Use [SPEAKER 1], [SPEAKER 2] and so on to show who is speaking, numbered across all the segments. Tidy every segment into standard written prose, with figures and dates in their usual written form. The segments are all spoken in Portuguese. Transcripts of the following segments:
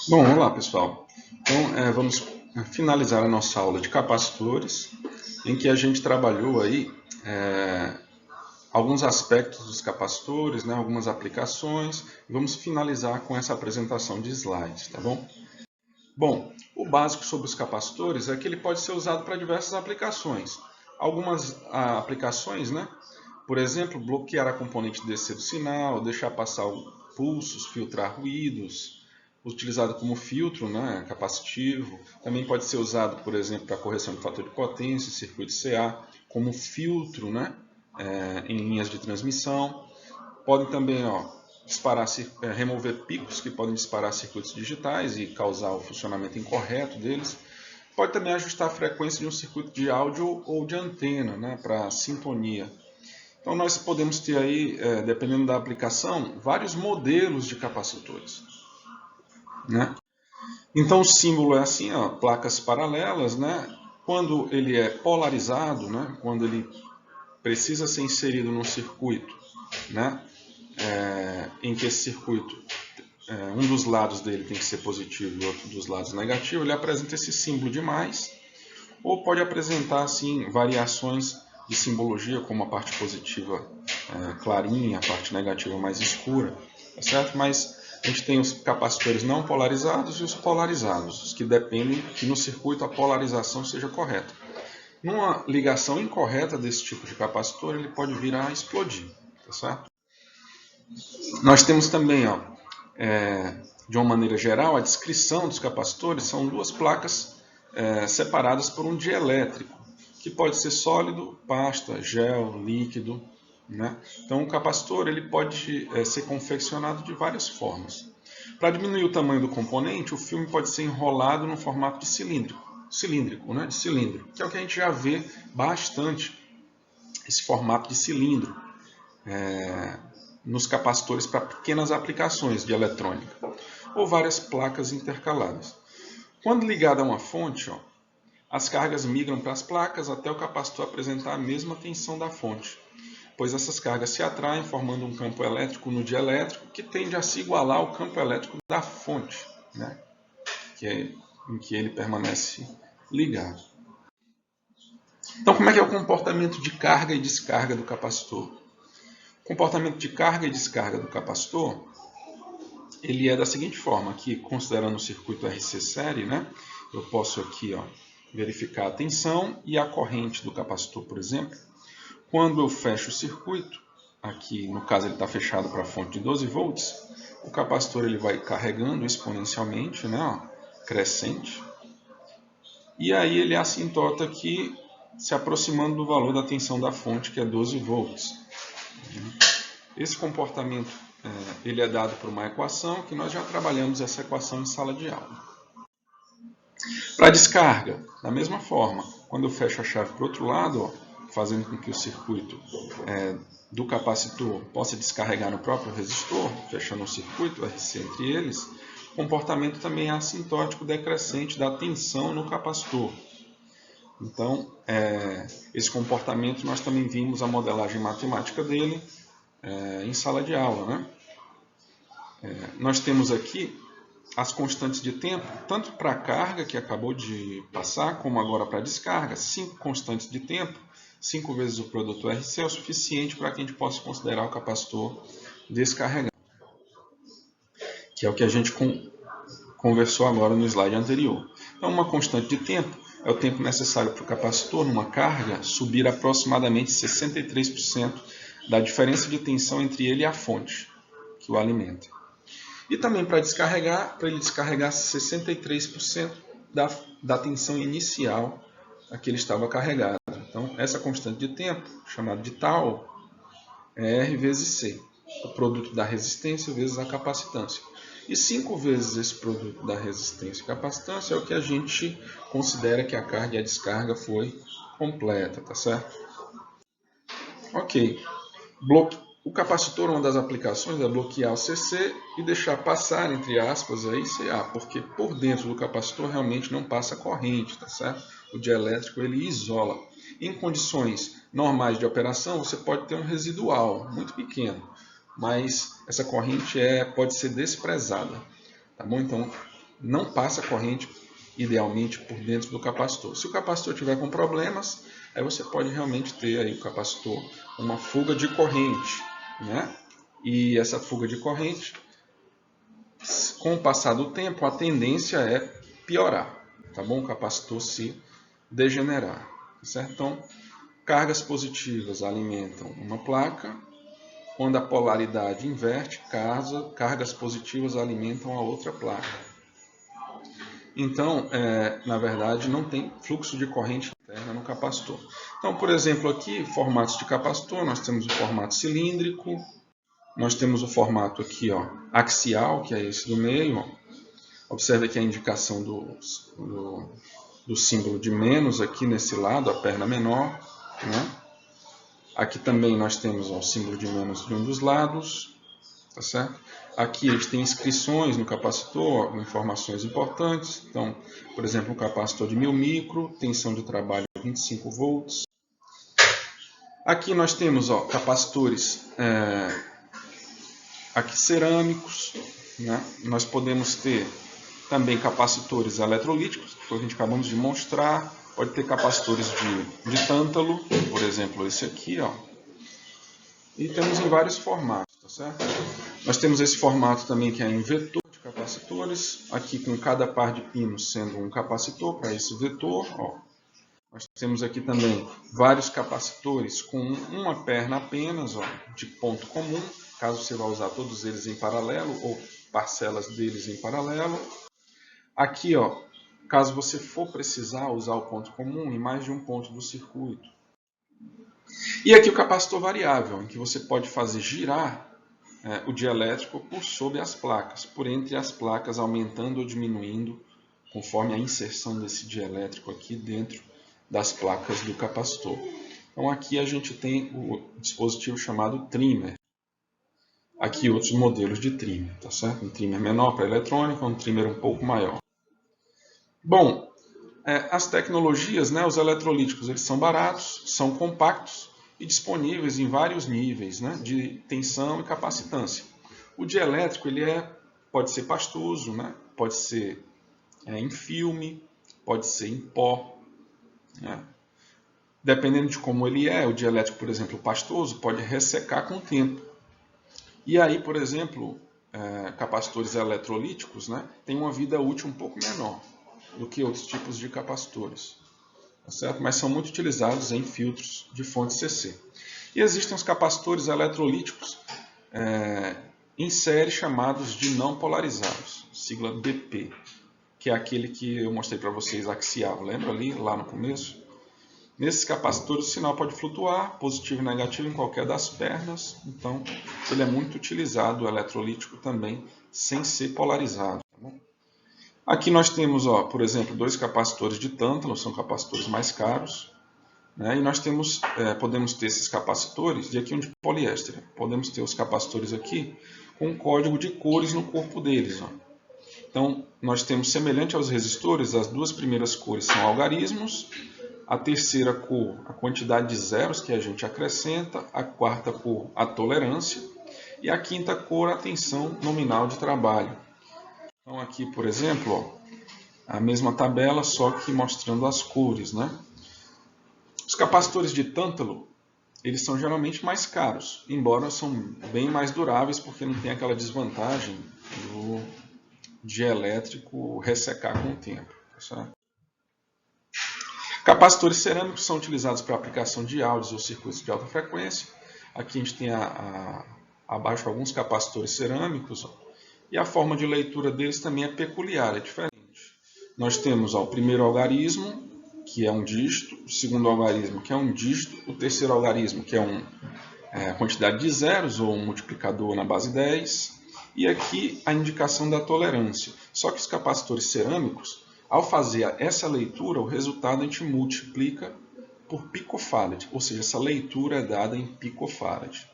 [SPEAKER 1] Bom, olá pessoal. Então, vamos finalizar a nossa aula de capacitores, em que a gente trabalhou aí alguns aspectos dos capacitores, né, algumas aplicações, e vamos finalizar com essa apresentação de slides, tá bom? Bom, o básico sobre os capacitores é que ele pode ser usado para diversas aplicações. Algumas aplicações, né? Por exemplo, bloquear a componente DC do sinal, deixar passar pulsos, filtrar ruídos, utilizado como filtro, né, capacitivo. Também pode ser usado, por exemplo, para correção de fator de potência, circuito CA, como filtro, né, em linhas de transmissão. Podem também remover picos que podem disparar circuitos digitais e causar o funcionamento incorreto deles. Pode também ajustar a frequência de um circuito de áudio ou de antena, né, para sintonia. Então nós podemos ter aí, dependendo da aplicação, vários modelos de capacitores, né? Então o símbolo é assim, ó, placas paralelas, né? Quando ele é polarizado, né? Quando ele precisa ser inserido num circuito, né? Em que esse circuito, um dos lados dele tem que ser positivo e outro dos lados negativo, ele apresenta esse símbolo de mais, ou pode apresentar assim variações de simbologia, como a parte positiva clarinha, a parte negativa mais escura, tá certo? Mas a gente tem os capacitores não polarizados e os polarizados, os que dependem que no circuito a polarização seja correta. Numa ligação incorreta desse tipo de capacitor, ele pode vir a explodir, tá certo? Nós temos também, ó, de uma maneira geral, a descrição dos capacitores são duas placas separadas por um dielétrico, que pode ser sólido, pasta, gel, líquido, né? Então o capacitor ele pode ser confeccionado de várias formas. Para diminuir o tamanho do componente, o filme pode ser enrolado no formato de cilíndrico, né? De cilindro, que é o que a gente já vê bastante, esse formato de cilindro nos capacitores para pequenas aplicações de eletrônica, ou várias placas intercaladas. Quando ligado a uma fonte, ó, as cargas migram para as placas até o capacitor apresentar a mesma tensão da fonte, pois essas cargas se atraem, formando um campo elétrico no dielétrico que tende a se igualar ao campo elétrico da fonte, né? Em que ele permanece ligado. Então, como é que é o comportamento de carga e descarga do capacitor? O comportamento de carga e descarga do capacitor ele é da seguinte forma, aqui considerando o circuito RC série, né? Eu posso aqui verificar a tensão e a corrente do capacitor, por exemplo. Quando eu fecho o circuito, aqui no caso ele está fechado para a fonte de 12 volts, o capacitor ele vai carregando exponencialmente, né, crescente, e aí ele assintota aqui, se aproximando do valor da tensão da fonte, que é 12 volts. Esse comportamento ele é dado por uma equação, que nós já trabalhamos essa equação em sala de aula. Para descarga, da mesma forma, quando eu fecho a chave para o outro lado, fazendo com que o circuito do capacitor possa descarregar no próprio resistor, fechando um circuito RC entre eles, o comportamento também é assintótico decrescente da tensão no capacitor. Então, esse comportamento nós também vimos a modelagem matemática dele em sala de aula, né? Nós temos aqui as constantes de tempo, tanto para a carga, que acabou de passar, como agora para a descarga. 5 constantes de tempo, 5 vezes o produto RC, é o suficiente para que a gente possa considerar o capacitor descarregado, que é o que a gente conversou agora no slide anterior. Então, uma constante de tempo é o tempo necessário para o capacitor, numa carga, subir aproximadamente 63% da diferença de tensão entre ele e a fonte que o alimenta. E também para ele descarregar 63% da tensão inicial a que ele estava carregado. Então, essa constante de tempo, chamada de τ, é R vezes C, o produto da resistência vezes a capacitância. E 5 vezes esse produto da resistência e capacitância é o que a gente considera que a carga e a descarga foi completa, tá certo? Ok. O capacitor, uma das aplicações é bloquear o CC e deixar passar, entre aspas, aí CA, porque por dentro do capacitor realmente não passa corrente, tá certo? O dielétrico ele isola. Em condições normais de operação, você pode ter um residual muito pequeno, mas essa corrente pode ser desprezada, tá bom? Então, não passa corrente idealmente por dentro do capacitor. Se o capacitor tiver com problemas, aí você pode realmente ter aí o capacitor uma fuga de corrente, né? E essa fuga de corrente, com o passar do tempo, a tendência é piorar, tá bom? O capacitor se degenerar, certo? Então, cargas positivas alimentam uma placa. Quando a polaridade inverte, cargas positivas alimentam a outra placa. Então, na verdade, não tem fluxo de corrente interna no capacitor. Então, por exemplo, aqui, formatos de capacitor, nós temos o formato cilíndrico, nós temos o formato aqui, ó, axial, que é esse do meio. Ó. Observe aqui a indicação do símbolo de menos aqui nesse lado, a perna menor. Né? Aqui também nós temos ó, o símbolo de menos de um dos lados. Tá certo? Aqui a gente tem inscrições no capacitor, informações importantes. Então, por exemplo, um capacitor de 1000 micro, tensão de trabalho 25 volts. Aqui nós temos ó, capacitores aqui cerâmicos. Né? Nós podemos ter também capacitores eletrolíticos, que foi o que a gente acabamos de mostrar. Pode ter capacitores de tântalo, por exemplo, esse aqui. Ó. E temos em vários formatos. Tá certo? Nós temos esse formato também que é em vetor de capacitores, aqui com cada par de pinos sendo um capacitor para esse vetor. Ó. Nós temos aqui também vários capacitores com uma perna apenas, ó, de ponto comum, caso você vá usar todos eles em paralelo ou parcelas deles em paralelo. Aqui, ó, caso você for precisar usar o ponto comum em mais de um ponto do circuito. E aqui o capacitor variável, em que você pode fazer girar o dielétrico por sobre as placas, por entre as placas, aumentando ou diminuindo conforme a inserção desse dielétrico aqui dentro das placas do capacitor. Então aqui a gente tem o dispositivo chamado trimmer. Aqui outros modelos de trimmer, tá certo? Um trimmer menor para eletrônica, um trimmer um pouco maior. Bom, as tecnologias, né, os eletrolíticos, eles são baratos, são compactos e disponíveis em vários níveis, né, de tensão e capacitância. O dielétrico ele pode ser pastoso, né, pode ser em filme, pode ser em pó. Né. Dependendo de como ele o dielétrico, por exemplo, pastoso, pode ressecar com o tempo. E aí, por exemplo, capacitores eletrolíticos, né, têm uma vida útil um pouco menor do que outros tipos de capacitores. Certo? Mas são muito utilizados em filtros de fonte CC. E existem os capacitores eletrolíticos em série chamados de não polarizados, sigla BP, que é aquele que eu mostrei para vocês axial, lembra ali, lá no começo? Nesses capacitores o sinal pode flutuar, positivo e negativo em qualquer das pernas, então ele é muito utilizado, o eletrolítico também, sem ser polarizado. Tá bom? Aqui nós temos, ó, por exemplo, dois capacitores de tântalo, são capacitores mais caros. Né? E nós podemos ter esses capacitores de aqui de poliéster. Podemos ter os capacitores aqui com um código de cores no corpo deles. Ó. Então, nós temos, semelhante aos resistores, as duas primeiras cores são algarismos, a terceira cor, a quantidade de zeros que a gente acrescenta, a quarta cor, a tolerância, e a quinta cor, a tensão nominal de trabalho. Então aqui, por exemplo, ó, a mesma tabela, só que mostrando as cores. Né? Os capacitores de tântalo, eles são geralmente mais caros, embora são bem mais duráveis, porque não tem aquela desvantagem do dielétrico ressecar com o tempo. Certo? Capacitores cerâmicos são utilizados para aplicação de áudios ou circuitos de alta frequência. Aqui a gente tem abaixo alguns capacitores cerâmicos. Ó. E a forma de leitura deles também é peculiar, é diferente. Nós temos ó, o primeiro algarismo, que é um dígito, o segundo algarismo, que é um dígito, o terceiro algarismo, que é a quantidade de zeros, ou um multiplicador na base 10, e aqui a indicação da tolerância. Só que os capacitores cerâmicos, ao fazer essa leitura, o resultado a gente multiplica por picofarad, ou seja, essa leitura é dada em picofarad.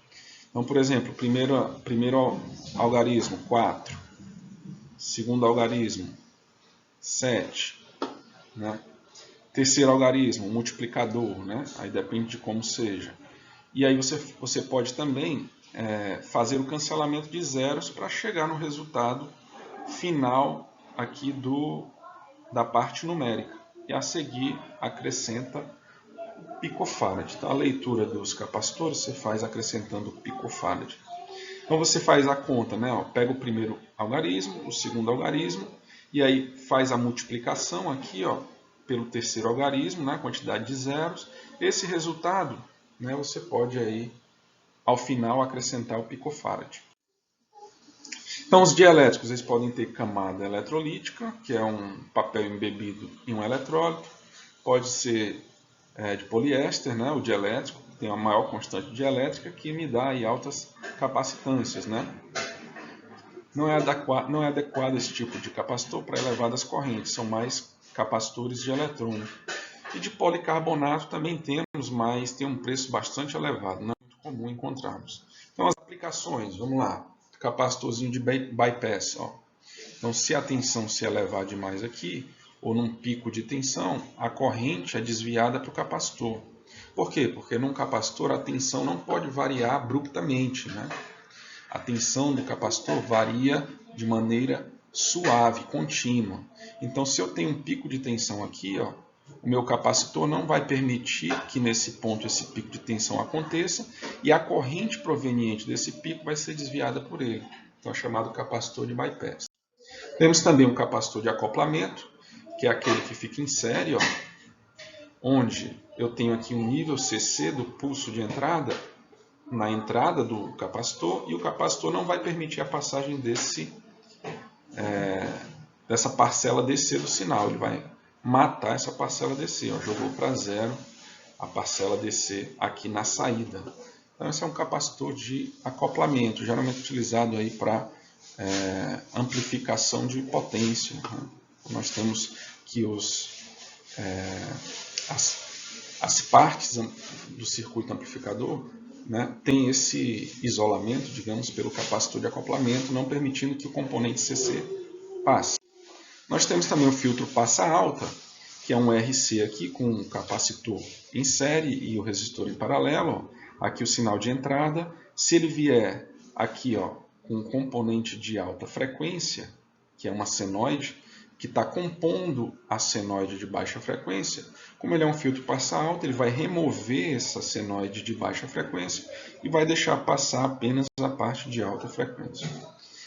[SPEAKER 1] Então, por exemplo, primeiro algarismo, 4. Segundo algarismo, 7. Né? Terceiro algarismo, multiplicador. Né? Aí depende de como seja. E aí você pode também fazer o cancelamento de zeros para chegar no resultado final aqui da parte numérica. E a seguir acrescenta picofarad. Então, a leitura dos capacitores você faz acrescentando picofarad. Então você faz a conta, né? Pega o primeiro algarismo, o segundo algarismo, e aí faz a multiplicação aqui, pelo terceiro algarismo, né? A quantidade de zeros. Esse resultado, né, você pode aí, ao final, acrescentar o picofarad. Então os dielétricos eles podem ter camada eletrolítica, que é um papel embebido em um eletrólito. Pode ser de poliéster, né? O dielétrico tem uma maior constante dielétrica que me dá aí altas capacitâncias, né? Não é adequado esse tipo de capacitor para elevadas correntes, são mais capacitores de eletrônico. E de policarbonato também temos, mas tem um preço bastante elevado, não é muito comum encontrarmos. Então as aplicações, vamos lá, capacitorzinho de bypass. Então se a tensão se elevar demais aqui, ou num pico de tensão, a corrente é desviada para o capacitor. Por quê? Porque num capacitor a tensão não pode variar abruptamente, né? A tensão do capacitor varia de maneira suave, contínua. Então, se eu tenho um pico de tensão aqui, o meu capacitor não vai permitir que nesse ponto esse pico de tensão aconteça e a corrente proveniente desse pico vai ser desviada por ele. Então, é chamado capacitor de bypass. Temos também um capacitor de acoplamento, que é aquele que fica em série, onde eu tenho aqui um nível CC do pulso de entrada na entrada do capacitor e o capacitor não vai permitir a passagem dessa parcela DC do sinal. Ele vai matar essa parcela DC. Jogou para zero a parcela DC aqui na saída. Então esse é um capacitor de acoplamento, geralmente utilizado aí para amplificação de potência, né? Nós temos que as partes do circuito amplificador, né, tem esse isolamento, digamos, pelo capacitor de acoplamento, não permitindo que o componente CC passe. Nós temos também o filtro passa alta, que é um RC aqui com um capacitor em série e o resistor em paralelo. Aqui o sinal de entrada. Se ele vier aqui com um componente de alta frequência, que é uma senoide, que está compondo a senoide de baixa frequência, como ele é um filtro passa alta, ele vai remover essa senoide de baixa frequência e vai deixar passar apenas a parte de alta frequência.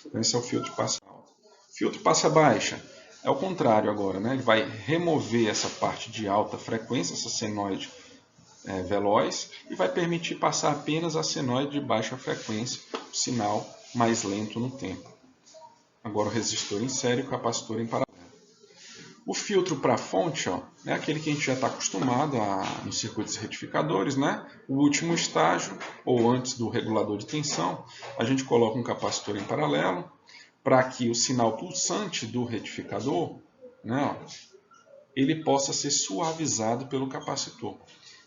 [SPEAKER 1] Então esse é o filtro passa alta. Filtro passa baixa é o contrário agora, né? Ele vai remover essa parte de alta frequência, essa senoide veloz, e vai permitir passar apenas a senoide de baixa frequência, o sinal mais lento no tempo. Agora o resistor em série e o capacitor em paralelo. O filtro para fonte é aquele que a gente já está acostumado nos circuitos retificadores, né? O último estágio, ou antes do regulador de tensão, a gente coloca um capacitor em paralelo para que o sinal pulsante do retificador, né, ele possa ser suavizado pelo capacitor.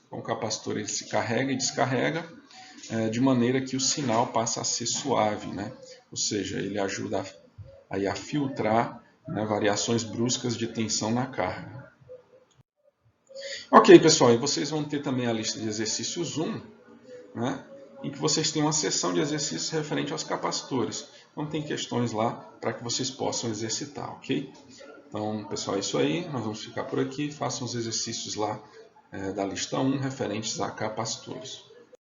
[SPEAKER 1] Então, o capacitor ele se carrega e descarrega de maneira que o sinal passa a ser suave, né? Ou seja, ele ajuda aí a filtrar, né, variações bruscas de tensão na carga. Ok, pessoal, e vocês vão ter também a lista de exercícios 1, né, em que vocês têm uma seção de exercícios referente aos capacitores. Então tem questões lá para que vocês possam exercitar, ok? Então, pessoal, é isso aí. Nós vamos ficar por aqui. Façam os exercícios lá da lista 1 referentes a capacitores.